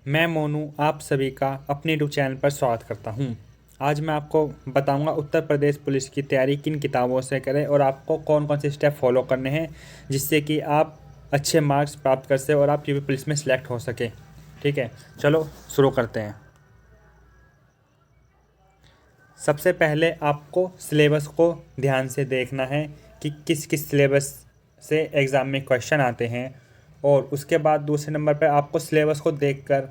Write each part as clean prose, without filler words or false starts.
मैं मोनू आप सभी का अपने यूट्यूब चैनल पर स्वागत करता हूं। आज मैं आपको बताऊंगा उत्तर प्रदेश पुलिस की तैयारी किन किताबों से करें और आपको कौन कौन से स्टेप फॉलो करने हैं जिससे कि आप अच्छे मार्क्स प्राप्त कर सकें और आप यूपी पुलिस में सिलेक्ट हो सके। ठीक है, चलो शुरू करते हैं। सबसे पहले आपको सिलेबस को ध्यान से देखना है कि किस किस सिलेबस से एग्ज़ाम में क्वेश्चन आते हैं, और उसके बाद दूसरे नंबर पर आपको सिलेबस को देखकर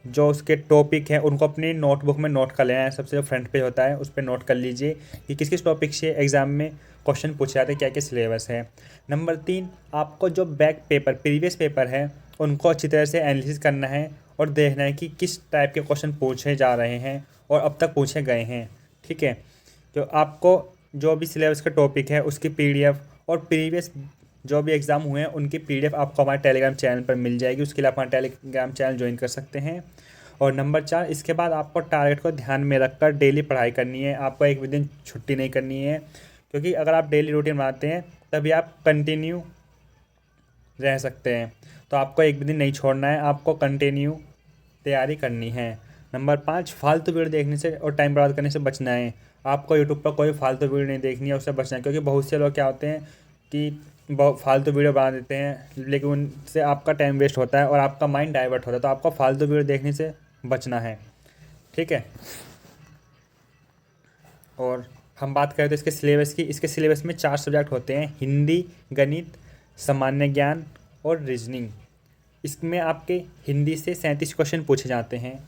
जो उसके टॉपिक हैं उनको अपनी नोटबुक में नोट कर लेना है। सबसे जो फ्रंट पेज होता है उस पर नोट कर लीजिए कि किस किस टॉपिक से एग्ज़ाम में क्वेश्चन पूछे जाते हैं, क्या क्या सिलेबस है। नंबर 3, आपको जो बैक पेपर प्रीवियस पेपर है उनको अच्छी तरह से एनालिसिस करना है और देखना है कि किस टाइप के क्वेश्चन पूछे जा रहे हैं और अब तक पूछे गए हैं। ठीक है, तो आपको जो भी सिलेबस का टॉपिक है उसकी पीडीएफ और प्रीवियस जो भी एग्ज़ाम हुए हैं उनकी पीडीएफ आपको हमारे टेलीग्राम चैनल पर मिल जाएगी। उसके लिए आप हमारा टेलीग्राम चैनल ज्वाइन कर सकते हैं। और नंबर 4, इसके बाद आपको टारगेट को ध्यान में रखकर डेली पढ़ाई करनी है। आपको एक भी दिन छुट्टी नहीं करनी है, क्योंकि अगर आप डेली रूटीन बनाते हैं तभी आप कंटिन्यू रह सकते हैं। तो आपको एक भी दिन नहीं छोड़ना है, आपको कंटिन्यू तैयारी करनी है। नंबर 5, फालतू वीडियो देखने से और टाइम बर्बाद करने से बचना है। आपको यूट्यूब पर कोई फालतू वीडियो नहीं देखनी है, उससे बचना है, क्योंकि बहुत से लोग क्या होते हैं कि बहुत फालतू वीडियो बना देते हैं लेकिन उनसे आपका टाइम वेस्ट होता है और आपका माइंड डाइवर्ट होता है। तो आपको फालतू वीडियो देखने से बचना है। ठीक है, और हम बात करें तो इसके सिलेबस की। इसके सिलेबस में 4 सब्जेक्ट होते हैं: हिंदी, गणित, सामान्य ज्ञान और रीजनिंग। इसमें आपके हिंदी से 37 क्वेश्चन पूछे जाते हैं,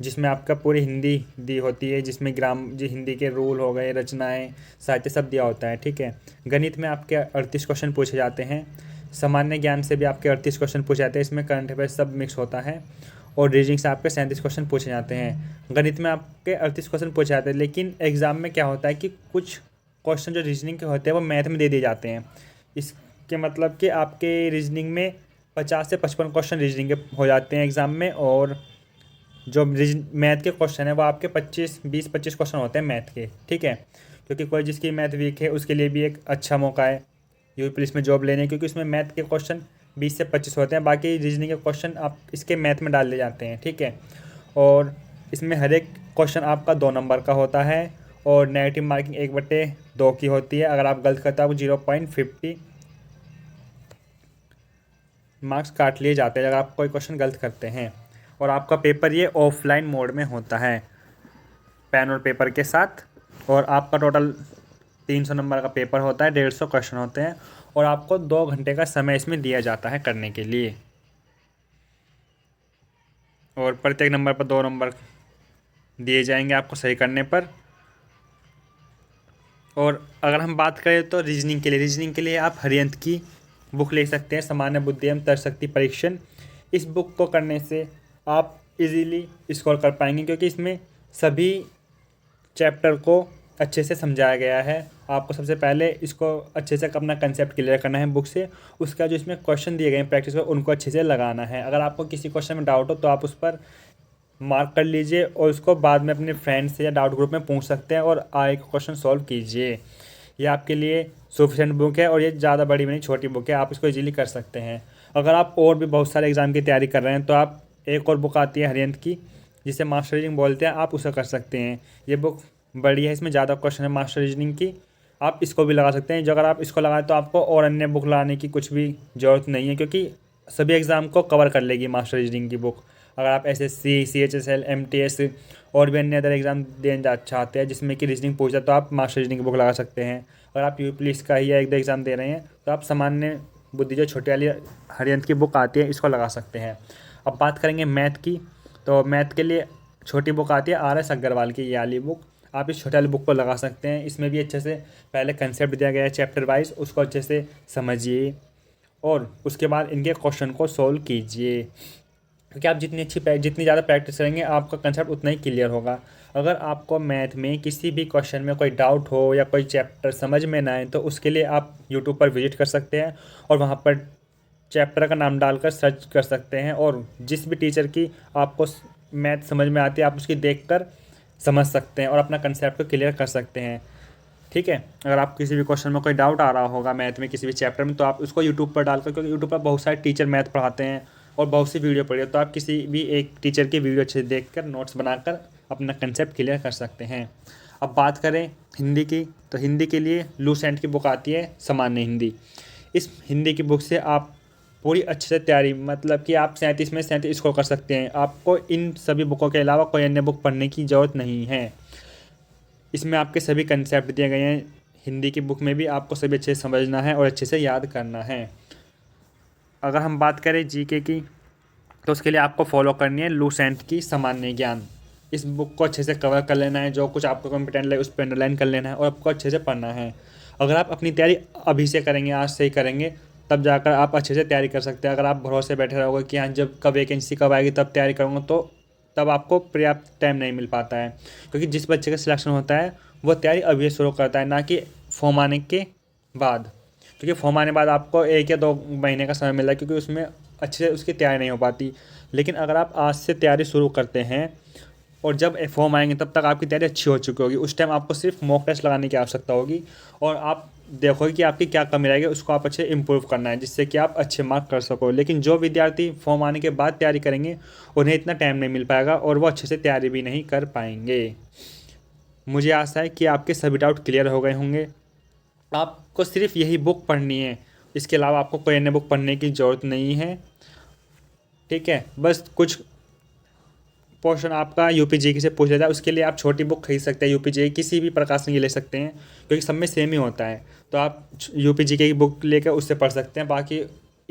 जिसमें आपका पूरी हिंदी दी होती है, जिसमें ग्राम जी हिंदी के रूल हो गए, रचनाएं, साहित्य सब दिया होता है। ठीक है, गणित में आपके 38 क्वेश्चन पूछे जाते हैं। सामान्य ज्ञान से भी आपके 38 क्वेश्चन पूछे जाते हैं, इसमें करंट अफेयर सब मिक्स होता है। और रीजनिंग से आपके 37 क्वेश्चन पूछे जाते हैं। गणित में आपके 38 क्वेश्चन पूछे जाते हैं, लेकिन एग्ज़ाम में क्या होता है कि कुछ क्वेश्चन जो रीजनिंग के होते हैं वो मैथ में दे दिए जाते हैं। इसके मतलब कि आपके रीजनिंग में 50 से 55 क्वेश्चन रीजनिंग के हो जाते हैं एग्ज़ाम में, और जो मैथ के क्वेश्चन है वो आपके 20-25 क्वेश्चन होते हैं मैथ के। ठीक है, क्योंकि कोई जिसकी मैथ वीक है उसके लिए भी एक अच्छा मौका है यूपी पुलिस में जॉब लेने, क्योंकि उसमें मैथ के क्वेश्चन 20 से 25 होते हैं, बाकी रीजनिंग के क्वेश्चन आप इसके मैथ में डाल दिए जाते हैं। ठीक है, और इसमें हर एक क्वेश्चन आपका 2 नंबर का होता है और नेगेटिव मार्किंग 1/2 की होती है। अगर आप गलत करते हो आपको 0.50 मार्क्स काट लिए जाते हैं अगर आप कोई क्वेश्चन गलत करते हैं। और आपका पेपर ये ऑफलाइन मोड में होता है, पेन और पेपर के साथ। और आपका टोटल 300 नंबर का पेपर होता है, 150 क्वेश्चन होते हैं, और आपको 2 घंटे का समय इसमें दिया जाता है करने के लिए। और प्रत्येक नंबर पर 2 नंबर दिए जाएंगे आपको सही करने पर। और अगर हम बात करें तो रीजनिंग के लिए आप हरियंत की बुक ले सकते हैं, सामान्य बुद्धि एवं तर्कशक्ति परीक्षण। इस बुक को करने से आप इजीली स्कोर कर पाएंगे, क्योंकि इसमें सभी चैप्टर को अच्छे से समझाया गया है। आपको सबसे पहले इसको अच्छे से अपना कंसेप्ट क्लियर करना है बुक से। उसका जो इसमें क्वेश्चन दिए गए हैं प्रैक्टिस में उनको अच्छे से लगाना है। अगर आपको किसी क्वेश्चन में डाउट हो तो आप उस पर मार्क कर लीजिए और उसको बाद में अपने फ्रेंड से या डाउट ग्रुप में पूछ सकते हैं और आगे का क्वेश्चन सॉल्व कीजिए। ये आपके लिए सफिशेंट बुक है और ये ज़्यादा बड़ी भी नहीं, छोटी बुक है, आप इसको इजीली कर सकते हैं। अगर आप और भी बहुत सारे एग्ज़ाम की तैयारी कर रहे हैं तो आप एक और बुक आती है हरियंत की, जिसे मास्टर रीजनिंग बोलते हैं, आप उसे कर सकते हैं। ये बुक बड़ी है, इसमें ज़्यादा क्वेश्चन है मास्टर रीजनिंग की, आप इसको भी लगा सकते हैं। जो अगर आप इसको लगाएं तो आपको और अन्य बुक लाने की कुछ भी ज़रूरत नहीं है, क्योंकि सभी एग्ज़ाम को कवर कर लेगी मास्टर रीजनिंग की बुक। अगर आप एसएससी, सीएचएसएल, एमटीएस और भी अन्य अदर एग्ज़ाम देना चाहते हैं जिसमें कि रीजनिंग पूछता है तो आप मास्टर रीजनिंग की बुक लगा सकते हैं। अगर आप यूपी पुलिस का ही या एक दो एग्ज़ाम दे रहे हैं तो आप सामान्य बुद्धि जो छोटी वाली हरियंत की बुक आती है इसको लगा सकते हैं। अब बात करेंगे मैथ की, तो मैथ के लिए छोटी बुक आती है RS अग्रवाल की, ये वाली बुक। आप इस छोटी वाली बुक को लगा सकते हैं। इसमें भी अच्छे से पहले कंसेप्ट दिया गया है चैप्टर वाइज, उसको अच्छे से समझिए और उसके बाद इनके क्वेश्चन को सोल्व कीजिए, क्योंकि आप जितनी ज़्यादा प्रैक्टिस करेंगे आपका कंसेप्ट उतना ही क्लियर होगा। अगर आपको मैथ में किसी भी क्वेश्चन में कोई डाउट हो या कोई चैप्टर समझ में ना आए तो उसके लिए आप यूट्यूब पर विजिट कर सकते हैं और वहाँ पर चैप्टर का नाम डालकर सर्च कर सकते हैं, और जिस भी टीचर की आपको मैथ समझ में आती है आप उसकी देखकर समझ सकते हैं और अपना कंसेप्ट को क्लियर कर सकते हैं। ठीक है, अगर आप किसी भी क्वेश्चन में कोई डाउट आ रहा होगा मैथ में किसी भी चैप्टर में तो आप उसको यूट्यूब पर डालकर, क्योंकि यूट्यूब पर बहुत सारे टीचर मैथ पढ़ाते हैं और बहुत सी वीडियो पढ़ी हो, तो आप किसी भी एक टीचर की वीडियो अच्छे से देखकर नोट्स बनाकर अपना कंसेप्ट क्लियर कर सकते हैं। अब बात करें हिंदी की, तो हिंदी के लिए लूसेंट की बुक आती है सामान्य हिंदी। इस हिंदी की बुक से आप पूरी अच्छे से तैयारी, मतलब कि आप 37 में 37 स्कोर कर सकते हैं। आपको इन सभी बुकों के अलावा कोई अन्य बुक पढ़ने की ज़रूरत नहीं है। इसमें आपके सभी कंसेप्ट दिए गए हैं। हिंदी की बुक में भी आपको सभी अच्छे से समझना है और अच्छे से याद करना है। अगर हम बात करें जीके की, तो उसके लिए आपको फॉलो करनी है लूसेंट की सामान्य ज्ञान। इस बुक को अच्छे से कवर कर लेना है, जो कुछ आपको कॉम्पिटेंट लगे उस पर अंडरलाइन कर लेना है और आपको अच्छे से पढ़ना है। अगर आप अपनी तैयारी अभी से करेंगे, आज से ही करेंगे, तब जाकर आप अच्छे से तैयारी कर सकते हैं। अगर आप भरोसे बैठे रहोगे कि हाँ जब कब वैकेंसी कब आएगी तब तैयारी करूँगा, तो तब आपको पर्याप्त टाइम नहीं मिल पाता है। क्योंकि जिस बच्चे का सिलेक्शन होता है वो तैयारी अभी शुरू करता है, ना कि फॉर्म आने के बाद। क्योंकि फॉर्म आने के बाद आपको 1 या 2 महीने का समय मिला है, क्योंकि उसमें अच्छे से उसकी तैयारी नहीं हो पाती। लेकिन अगर आप आज से तैयारी शुरू करते हैं और जब फॉर्म आएंगे तब तक आपकी तैयारी अच्छी हो चुकी होगी, उस टाइम आपको सिर्फ मॉक टेस्ट लगाने की आवश्यकता होगी और आप देखोगे कि आपकी क्या कमी रहेगी, उसको आप अच्छे इंप्रूव करना है, जिससे कि आप अच्छे मार्क कर सको। लेकिन जो विद्यार्थी फॉर्म आने के बाद तैयारी करेंगे उन्हें इतना टाइम नहीं मिल पाएगा और वो अच्छे से तैयारी भी नहीं कर पाएंगे। मुझे आशा है कि आपके सभी डाउट क्लियर हो गए होंगे। आपको सिर्फ यही बुक पढ़नी है, इसके अलावा आपको कोई अन्य बुक पढ़ने की ज़रूरत नहीं है। ठीक है, बस कुछ पोर्शन आपका यूपीजीके से पूछ लेता है, उसके लिए आप छोटी बुक खरीद सकते हैं। यूपीजीके किसी भी प्रकाशन की ले सकते हैं, क्योंकि सब में सेम ही होता है। तो आप यूपीजीके की बुक लेकर उससे पढ़ सकते हैं। बाकी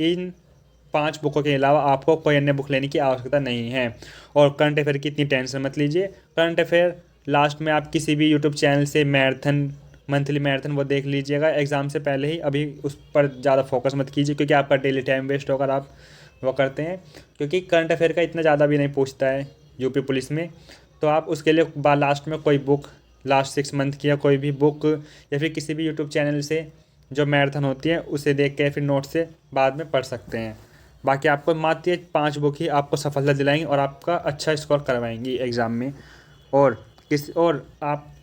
इन 5 बुकों के अलावा आपको कोई अन्य बुक लेने की आवश्यकता नहीं है। और करंट अफेयर की इतनी टेंशन मत लीजिए। करंट अफेयर लास्ट में आप किसी भी यूट्यूब चैनल से मैराथन, मंथली मैराथन वो देख लीजिएगा एग्ज़ाम से पहले ही। अभी उस पर ज़्यादा फोकस मत कीजिए, क्योंकि आपका डेली टाइम वेस्ट होकर आप वो करते हैं। क्योंकि करंट अफेयर का इतना ज़्यादा भी नहीं पूछता है यूपी पुलिस में। तो आप उसके लिए लास्ट में कोई बुक, लास्ट 6 मंथ की या कोई भी बुक, या फिर किसी भी यूट्यूब चैनल से जो मैराथन होती है उसे देख के फिर नोट से बाद में पढ़ सकते हैं। बाकी आपको मात्र ये 5 बुक ही आपको सफलता दिलाएंगी और आपका अच्छा स्कोर करवाएंगी एग्ज़ाम में। और आप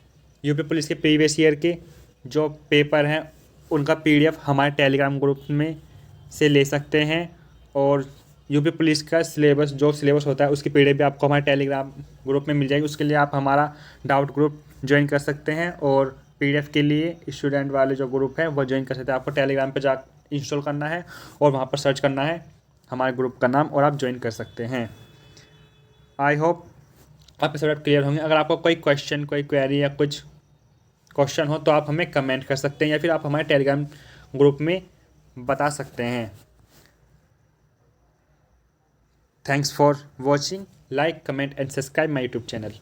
यूपी पुलिस के प्रीवियस ईयर के जो पेपर हैं उनका पीडीएफ हमारे टेलीग्राम ग्रुप में से ले सकते हैं। और यूपी पुलिस का सिलेबस, जो सिलेबस होता है उसकी पीडीएफ भी आपको हमारे टेलीग्राम ग्रुप में मिल जाएगी। उसके लिए आप हमारा डाउट ग्रुप ज्वाइन कर सकते हैं और पीडीएफ के लिए स्टूडेंट वाले जो ग्रुप है वो ज्वाइन कर सकते हैं। आपको टेलीग्राम पे जा इंस्टॉल करना है और वहाँ पर सर्च करना है हमारे ग्रुप का नाम और आप ज्वाइन कर सकते हैं। आई होप आपके सब क्लियर होंगे। अगर आपको कोई क्वेश्चन, कोई क्वेरी या कुछ क्वेश्चन हो तो आप हमें कमेंट कर सकते हैं या फिर आप हमारे टेलीग्राम ग्रुप में बता सकते हैं। Thanks for watching, like, comment and subscribe my YouTube channel.